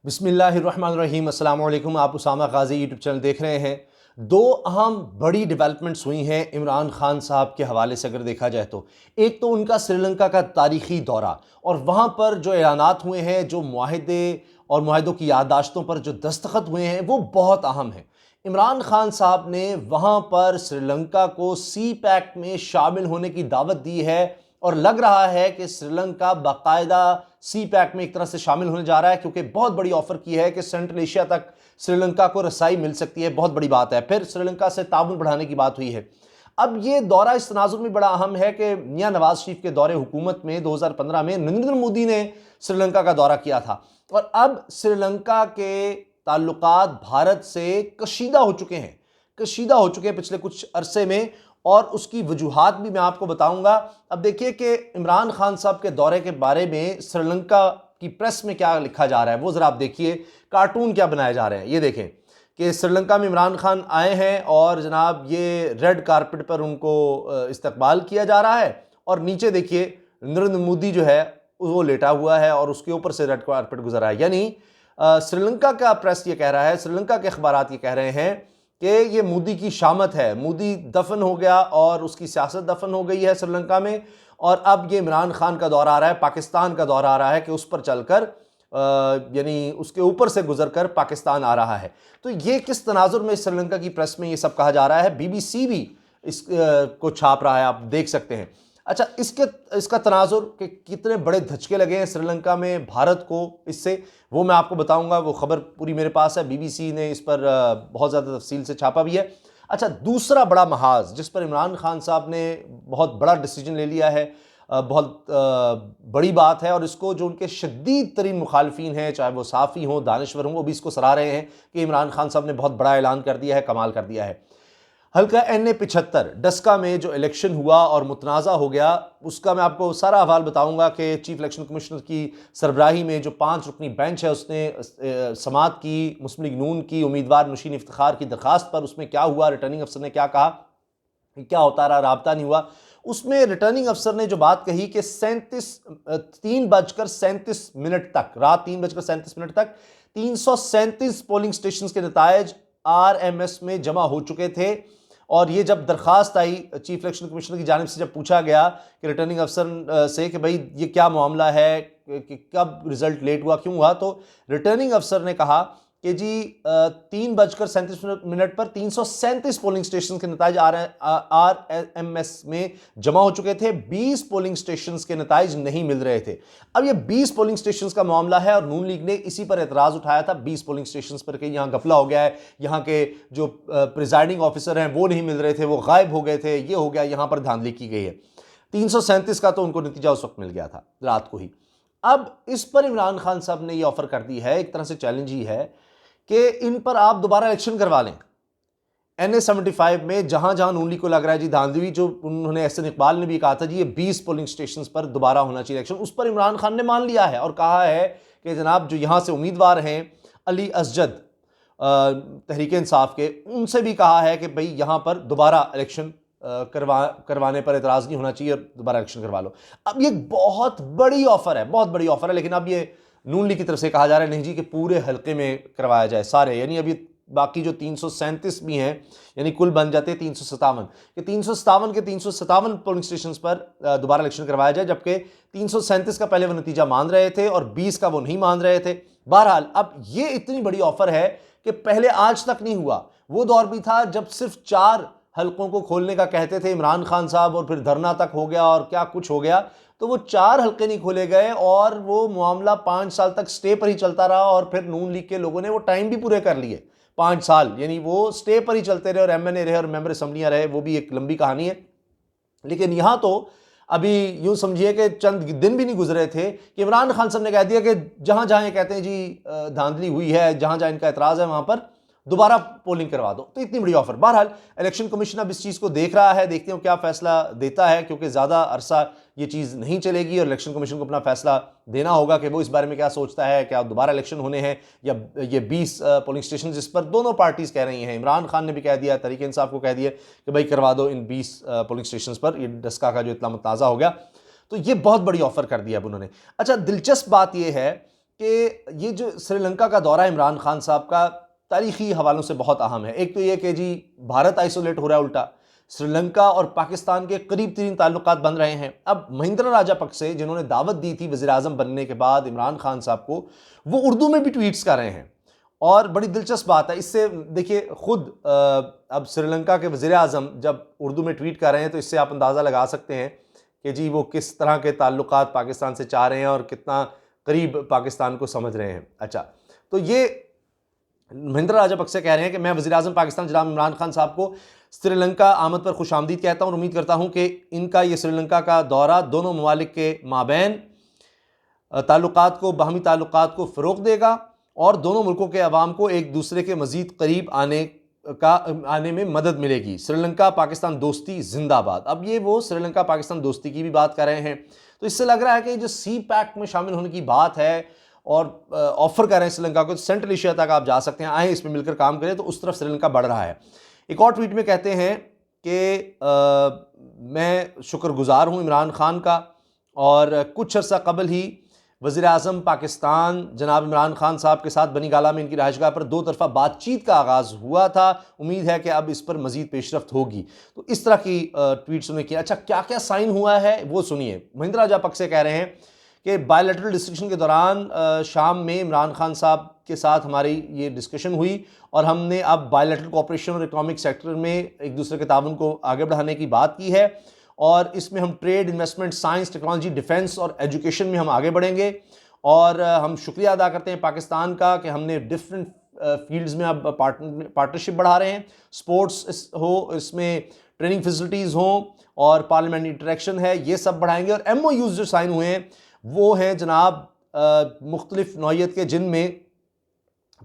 बिस्मिल्लाहिर्रहमानिर्रहीम। अस्सलाम वालेकुम। आप उसामा गाजी यूट्यूब चैनल देख रहे हैं। दो अहम बड़ी डेवलपमेंट्स हुई हैं इमरान खान साहब के हवाले से अगर देखा जाए तो एक तो उनका श्रीलंका का तारीखी दौरा और वहाँ पर जो ऐलानात हुए हैं, जो मुआहदे और मुआहदों की याददाश्तों पर जो दस्तखत हुए हैं वो बहुत अहम हैं। इमरान खान साहब ने वहाँ पर श्रीलंका को सी पैक में शामिल होने की दावत दी है और लग रहा है कि श्रीलंका बाकायदा सी पैक में एक तरह से शामिल होने जा रहा है, क्योंकि बहुत बड़ी ऑफर की है कि सेंट्रल एशिया तक श्रीलंका को रसाई मिल सकती है। बहुत बड़ी बात है। फिर श्रीलंका से ताउन बढ़ाने की बात हुई है। अब ये दौरा इस तनाजुर में बड़ा अहम है कि मियां नवाज शरीफ के दौरे हुकूमत में 2015 में नरेंद्र मोदी ने श्रीलंका का दौरा किया था और अब श्रीलंका के ताल्लुकात भारत से कशीदा हो चुके हैं पिछले कुछ अरसे में, और उसकी वजूहात भी मैं आपको बताऊंगा। अब देखिए कि इमरान खान साहब के दौरे के बारे में श्रीलंका की प्रेस में क्या लिखा जा रहा है वो ज़रा आप देखिए। कार्टून क्या बनाए जा रहे हैं ये देखें कि श्रीलंका में इमरान खान आए हैं और जनाब ये रेड कारपेट पर उनको इस्तकबाल किया जा रहा है और नीचे देखिए नरेंद्र मोदी जो है वो लेटा हुआ है और उसके ऊपर से रेड कारपेट गुजरा है। यानी श्रीलंका का प्रेस ये कह रहा है, श्रीलंका के अखबारात ये कह रहे हैं कि ये मोदी की शामत है, मोदी दफन हो गया और उसकी सियासत दफन हो गई है श्रीलंका में, और अब ये इमरान खान का दौरा आ रहा है, पाकिस्तान का दौरा आ रहा है कि उस पर चलकर यानी उसके ऊपर से गुजरकर पाकिस्तान आ रहा है। तो ये किस तनाजुर में श्रीलंका की प्रेस में ये सब कहा जा रहा है। बीबीसी भी इस को छाप रहा है, आप देख सकते हैं। अच्छा, इसका तनाजुर कि कितने बड़े धचके लगे हैं श्रीलंका में भारत को इससे, वो मैं आपको बताऊंगा। वो खबर पूरी मेरे पास है, बीबीसी ने इस पर बहुत ज़्यादा तफसील से छापा भी है। अच्छा, दूसरा बड़ा महाज जिस पर इमरान खान साहब ने बहुत बड़ा डिसीजन ले लिया है, बहुत बड़ी बात है, और इसको जो उनके शदीद तरीन मुखालफीन हैं, चाहे वो साफ़ी हों, दानश्वर हों, वो भी इसको सराह रहे हैं कि इमरान खान साहब ने बहुत बड़ा ऐलान कर दिया है, कमाल कर दिया है। हल्का NA 75 डस्का में जो इलेक्शन हुआ और मुतनाज़ा हो गया, उसका मैं आपको सारा अहवाल बताऊंगा कि चीफ इलेक्शन कमिश्नर की सरबराही में जो 5 रुकनी बेंच है उसने समात की, मुस्लिम लीग नून की उम्मीदवार नुशीन इफ्तिखार की दरखास्त पर उसमें क्या हुआ, रिटर्निंग अफसर ने क्या कहा, क्या होता रहा, राबता नहीं हुआ। उसमें रिटर्निंग अफसर ने जो बात कही कि 3:37 तक, रात 3:37 तक 337 पोलिंग स्टेशन के नतायज RMS में जमा हो चुके थे। और ये जब दरखास्त आई चीफ इलेक्शन कमिश्नर की जानिब से, जब पूछा गया कि रिटर्निंग अफसर से कि भाई ये क्या मामला है कि कब रिजल्ट लेट हुआ, क्यों हुआ, तो रिटर्निंग अफसर ने कहा कि जी 3:37 पर 337 पोलिंग स्टेशन के नताइज RMS में जमा हो चुके थे। 20 पोलिंग स्टेशन के नताइज नहीं मिल रहे थे। अब ये 20 पोलिंग स्टेशन का मामला है और नून लीग ने इसी पर एतराज उठाया था 20 पोलिंग स्टेशन पर कि यहाँ गफला हो गया है, यहाँ के जो प्रिजाइडिंग ऑफिसर हैं वो नहीं मिल रहे थे, वो गायब हो गए थे, ये हो गया, यहाँ पर धांधली की गई है। 337 का तो उनको नतीजा उस वक्त मिल गया था रात को ही। अब इस पर इमरान खान साहब ने ये ऑफर कर दी है, एक तरह से चैलेंज ही है कि इन पर आप दोबारा इलेक्शन करवा लें। NA 75 में जहां जहां नून लीग को लग रहा है जी धांधली, जो उन्होंने एहसन इकबाल ने भी कहा था जी ये 20 पोलिंग स्टेशन पर दोबारा होना चाहिए इलेक्शन, उस पर इमरान खान ने मान लिया है और कहा है कि जनाब जो यहां से उम्मीदवार हैं अली असजद तहरीक इंसाफ के, उनसे भी कहा है कि भाई यहां पर दोबारा इलेक्शन करवाने पर एतराज़ नहीं होना चाहिए और दोबारा इलेक्शन करवा लो। अब ये बहुत बड़ी ऑफर है, बहुत बड़ी ऑफर है, लेकिन अब ये नून लीग की तरफ से कहा जा रहा है नहीं जी कि पूरे हल्के में करवाया जाए सारे, यानी अभी बाकी जो 337 भी हैं यानी कुल बन जाते हैं 357 कि 357 के 357 पोलिंग स्टेशन पर दोबारा इलेक्शन करवाया जाए, जबकि 337 का पहले वो नतीजा मान रहे थे और 20 का वो नहीं मान रहे थे। बहरहाल अब ये इतनी बड़ी ऑफर है कि पहले आज तक नहीं हुआ। वो दौर भी था जब सिर्फ 4 हल्कों को खोलने का कहते थे इमरान खान साहब और फिर धरना तक हो गया और क्या कुछ हो गया, तो वो 4 हल्के नहीं खोले गए और वो मामला 5 साल तक स्टे पर ही चलता रहा और फिर नून लीग के लोगों ने वो टाइम भी पूरे कर लिए 5 साल, यानी वो स्टे पर ही चलते रहे और MNA रहे और मेंबर असम्बलियाँ रहे, वो भी एक लंबी कहानी है। लेकिन यहाँ तो अभी यूँ समझिए कि चंद दिन भी नहीं गुजरे थे कि इमरान खान साहब ने कह दिया कि जहाँ जहाँ ये कहते हैं जी धांधली हुई है, जहाँ जहाँ इनका एतराज़ है वहाँ पर दोबारा पोलिंग करवा दो। तो इतनी बड़ी ऑफर। बहरहाल इलेक्शन कमीशन अब इस चीज़ को देख रहा है, देखते हो क्या फैसला देता है, क्योंकि ज़्यादा अरसा ये चीज़ नहीं चलेगी और इलेक्शन कमीशन को अपना फैसला देना होगा कि वो इस बारे में क्या सोचता है, क्या दोबारा इलेक्शन होने हैं या ये 20 पोलिंग स्टेशन जिस पर दोनों पार्टीज़ कह रही हैं। इमरान खान ने भी कह दिया, तहरीक इंसाफ को कह दिया कि भाई करवा दो इन 20 पोलिंग स्टेशन पर, ये डस्का का जो इतना मुताज़ा हो गया। तो ये बहुत बड़ी ऑफर कर दिया अब उन्होंने। अच्छा, दिलचस्प बात यह है कि ये जो श्रीलंका का दौरा इमरान खान साहब का तारीखी हवालों से बहुत अहम है। एक तो ये कि जी भारत आइसोलेट हो रहा है, उल्टा श्रीलंका और पाकिस्तान के करीब तरीन ताल्लुकात बन रहे हैं। अब महिंद्रा राजापक्से जिन्होंने दावत दी थी वज़ीर आज़म बनने के बाद इमरान खान साहब को, वो उर्दू में भी ट्वीट्स कर रहे हैं। और बड़ी दिलचस्प बात है, इससे देखिए खुद अब श्रीलंका के वज़ीर आज़म जब उर्दू में ट्वीट कर रहे हैं तो इससे आप अंदाज़ा लगा सकते हैं कि जी वो किस तरह के ताल्लुकात पाकिस्तान से चाह रहे हैं और कितना करीब पाकिस्तान को समझ रहे हैं। अच्छा, तो ये महिंद्रा राजापक्से कह रहे हैं कि मैं वज़ीर आज़म पाकिस्तान जनाब इमरान खान साहब को श्रीलंका आमद पर खुशामदीद कहता हूँ और उम्मीद करता हूँ कि इनका ये श्रीलंका का दौरा दोनों ममालिक के माबैन ताल्लुकात को, बाहमी ताल्लुकात को फ़रोग़ देगा और दोनों मुल्कों के अवाम को एक दूसरे के मज़ीद करीब आने में मदद मिलेगी। श्रीलंका पाकिस्तान दोस्ती जिंदाबाद। अब ये वो श्रीलंका पाकिस्तान दोस्ती की भी बात कर रहे हैं, तो इससे लग रहा है कि जो सी पैक में शामिल होने की बात है और ऑफ़र कर रहे हैं श्रीलंका को, तो सेंट्रल एशिया तक आप जा सकते हैं, आए इस पर मिलकर काम करें, तो उस तरफ श्रीलंका बढ़ रहा है। एक और ट्वीट में कहते हैं कि मैं शुक्रगुजार हूँ इमरान खान का, और कुछ अर्सा कबल ही वज़ीर आज़म पाकिस्तान जनाब इमरान खान साहब के साथ बनी गाला में इनकी रहायशगाह पर दो तरफ़ा बातचीत का आगाज़ हुआ था। उम्मीद है कि अब इस पर मज़ीद पेशरफ्त होगी। तो इस तरह की ट्वीट्स उन्होंने किया। अच्छा, क्या क्या साइन हुआ है वो सुनिए। महिंद्रा राजापक्से कह रहे हैं कि बायलैटरल डिस्कशन के दौरान शाम में इमरान खान साहब के साथ हमारी ये डिस्कशन हुई और हमने अब बायलैटरल कोऑपरेशन और इकनॉमिक सेक्टर में एक दूसरे के ताउन को आगे बढ़ाने की बात की है, और इसमें हम trade, investment, science, technology, defence और एजुकेशन में हम आगे बढ़ेंगे। और हम शुक्रिया अदा करते हैं पाकिस्तान का कि हमने डिफरेंट फील्ड्स में अब पार्टनरशिप बढ़ा रहे हैं। स्पोर्ट्स हो, इसमें ट्रेनिंग फैसिलिटीज़ हों और पार्लियामेंट्री इंटरेक्शन है, ये सब बढ़ाएंगे। और MOUs जो साइन हुए हैं वो हैं जनाब मुख्तलिफ नौइयत के, जिनमें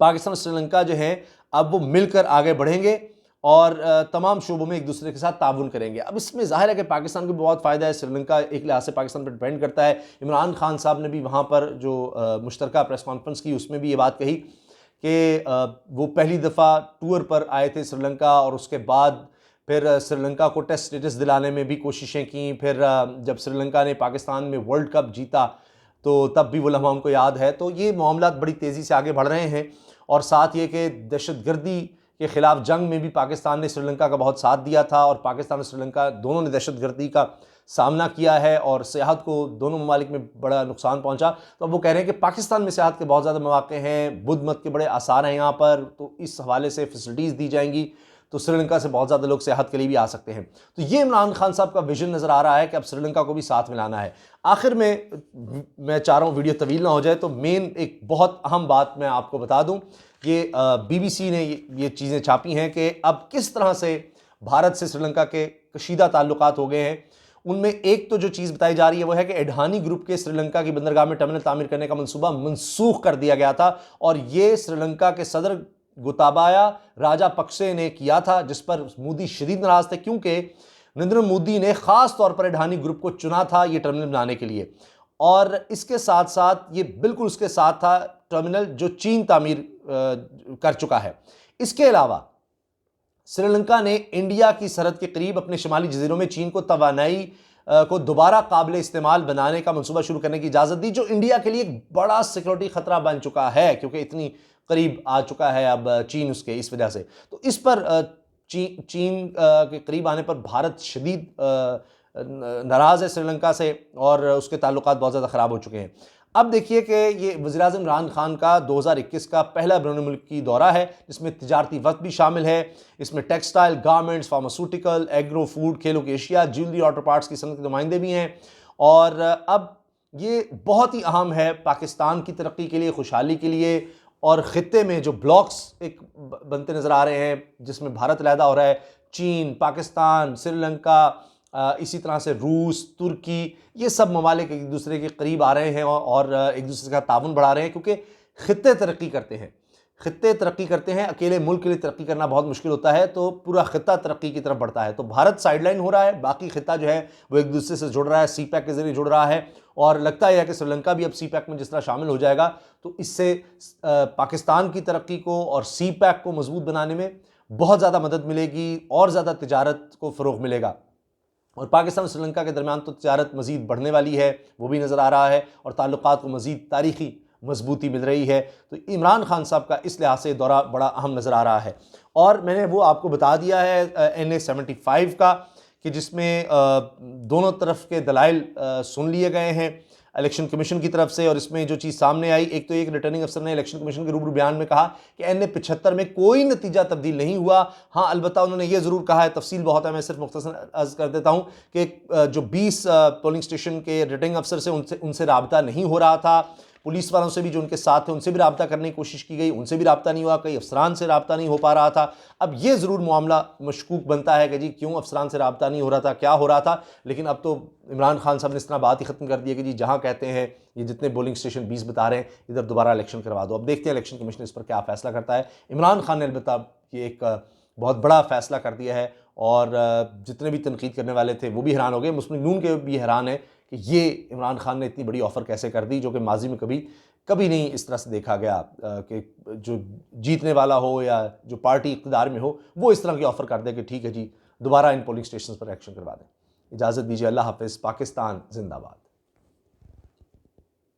पाकिस्तान और श्रीलंका जो है अब वो मिलकर आगे बढ़ेंगे और तमाम शोबों में एक दूसरे के साथ ताउन करेंगे। अब इसमें ज़ाहिर है कि पाकिस्तान को बहुत फ़ायदा है, श्रीलंका एक लिहाज से पाकिस्तान पर डिपेंड करता है। इमरान खान साहब ने भी वहाँ पर जो मुश्तरका प्रेस कॉन्फ्रेंस की उसमें भी ये बात कही कि वो पहली दफ़ा टूर पर आए थे श्रीलंका, और उसके बाद फिर श्रीलंका को टेस्ट स्टेटस दिलाने में भी कोशिशें की। फिर जब श्रीलंका ने पाकिस्तान में वर्ल्ड कप जीता तो तब भी वो लम्हा उनको याद है। तो ये मामला बड़ी तेज़ी से आगे बढ़ रहे हैं, और साथ ये कि दहशतगर्दी के ख़िलाफ़ जंग में भी पाकिस्तान ने श्रीलंका का बहुत साथ दिया था, और पाकिस्तान और श्रीलंका दोनों ने दहशतगर्दी का सामना किया है और सियाहत को दोनों ममालिक में बड़ा नुकसान पहुंचा। तो अब वो कह रहे हैं कि पाकिस्तान में सियाहत के बहुत ज़्यादा मौक़े हैं, बुद्ध मत के बड़े आसार हैं यहाँ पर, तो इस हवाले से फैसिलिटीज़ दी जाएंगी, तो श्रीलंका से बहुत ज़्यादा लोग सियाहत के लिए भी आ सकते हैं। तो ये इमरान खान साहब का विजन नज़र आ रहा है कि अब श्रीलंका को भी साथ मिलाना है। आखिर में मैं चाह रहा हूँ वीडियो तवील ना हो जाए, तो मेन एक बहुत अहम बात मैं आपको बता दूँ। ये BBC ने ये चीज़ें छापी हैं कि अब किस तरह से भारत से श्रीलंका के कशीदा ताल्लुकात हो गए हैं। उनमें एक तो जो चीज़ बताई जा रही है वो है कि एडहानी ग्रुप के श्रीलंका की बंदरगाह में टर्मिनल तामीर करने का मंसूबा मनसूख कर दिया गया था, और ये श्रीलंका के सदर गोताबाया राजापक्से ने किया था, जिस पर मोदी शदीद नाराज़ थे, क्योंकि नरेंद्र मोदी ने ख़ास तौर पर एडहानी ग्रुप को चुना था ये टर्मिनल बनाने के लिए। और इसके साथ साथ ये बिल्कुल उसके साथ था टर्मिनल जो चीन तामीर कर चुका है। इसके अलावा श्रीलंका ने इंडिया की सरहद के करीब अपने शुमाली जजीरों में चीन को तवानाई को दोबारा काबिल इस्तेमाल बनाने का मंसूबा शुरू करने की इजाज़त दी, जो इंडिया के लिए एक बड़ा सिक्योरिटी ख़तरा बन चुका है, क्योंकि इतनी करीब आ चुका है अब चीन उसके, इस वजह से। तो इस पर चीन के करीब आने पर भारत शदीद नाराज़ है श्रीलंका से, और उसके ताल्लुकात बहुत ज़्यादा ख़राब हो चुके हैं। अब देखिए कि ये वज़ीर आज़म इमरान खान का 2021 का पहला बैरून मुल्की दौरा है, जिसमें तिजारती वक्त भी शामिल है। इसमें textile, garments, pharmaceutical, agro, food, खेलों की एशिया, ज्वेलरी, ऑटो पार्ट्स की सनत के नुमाइंदे भी हैं। और अब ये बहुत ही अहम है पाकिस्तान की तरक्की के लिए, खुशहाली के लिए, और ख़ित्ते में जो ब्लॉक्स एक बनते नज़र आ रहे हैं जिसमें भारत अलहदा हो रहा है, चीन, पाकिस्तान, श्रीलंका, इसी तरह से रूस, तुर्की, ये सब ममालिक एक दूसरे के करीब आ रहे हैं और एक दूसरे का ताउन बढ़ा रहे हैं, क्योंकि ख़ित्ते तरक्की करते हैं। ख़ित्ते तरक्की करते हैं, अकेले मुल्क के लिए तरक्की करना बहुत मुश्किल होता है, तो पूरा ख़ित्ता तरक्की की तरफ बढ़ता है। तो भारत साइडलाइन हो रहा है, बाकी ख़ित्ता जो है वो एक दूसरे से जुड़ रहा है, CPEC के ज़रिए जुड़ रहा है, और लगता है कि श्रीलंका भी अब CPEC में जिस तरह शामिल हो जाएगा, तो इससे पाकिस्तान की तरक्की को और CPEC को मजबूत बनाने में बहुत ज़्यादा मदद मिलेगी और ज़्यादा तिजारत को फ़रोग़ मिलेगा। और पाकिस्तान और श्रीलंका के दरमियान तो तिजारत मज़ीद बढ़ने वाली है, वो भी नज़र आ रहा है, और ताल्लुकात को मज़ीद तारीख़ी मजबूती मिल रही है। तो इमरान खान साहब का इस लिहाज से दौरा बड़ा अहम नज़र आ रहा है। और मैंने वो आपको बता दिया है NA-75 का, कि जिसमें दोनों तरफ के दलाइल सुन लिए गए हैं इलेक्शन कमीशन की तरफ से। और इसमें जो चीज़ सामने आई, एक तो एक रिटर्निंग अफसर ने इलेक्शन कमीशन के रूबरू बयान में कहा कि NA-75 में कोई नतीजा तब्दील नहीं हुआ। हाँ, अलबत्ता उन्होंने ये ज़रूर कहा है, तफसील बहुत है, मैं सिर्फ मुख्तसर अर्ज कर देता हूँ कि जो 20 पोलिंग स्टेशन के रिटर्निंग अफसर से उनसे राबता नहीं हो रहा था। पुलिस वालों से भी जो उनके साथ थे उनसे भी रब्ता करने की कोशिश की गई, उनसे भी रब्ता नहीं हुआ, कई अफसरान से रब्ता नहीं हो पा रहा था। अब ये ज़रूर मामला मशकूक बनता है कि जी क्यों अफसरान से रब्ता नहीं हो रहा था, क्या हो रहा था। लेकिन अब तो इमरान खान साहब ने इस तरह बात ही ख़त्म कर दी है कि जी जहाँ कहते हैं ये जितने पोलिंग स्टेशन 20 बता रहे हैं, इधर दोबारा इलेक्शन करवा दो। अब देखते हैं इलेक्शन कमीशन इस पर क्या फ़ैसला करता है। इमरान खान ने अलबत्ता ये एक बहुत बड़ा फ़ैसला कर दिया है, और जितने भी तनकीद करने वाले थे वो भी हैरान हो गए। मुस्लिम नून के भी हैरान है कि ये इमरान खान ने इतनी बड़ी ऑफ़र कैसे कर दी, जो कि माजी में कभी नहीं इस तरह से देखा गया कि जो जीतने वाला हो या जो पार्टी इक़्तिदार में हो वो इस तरह की ऑफ़र कर दे कि ठीक है जी दोबारा इन पोलिंग स्टेशन पर एक्शन करवा दें। इजाज़त दीजिए, अल्लाह हाफ़िज़। पाकिस्तान जिंदाबाद।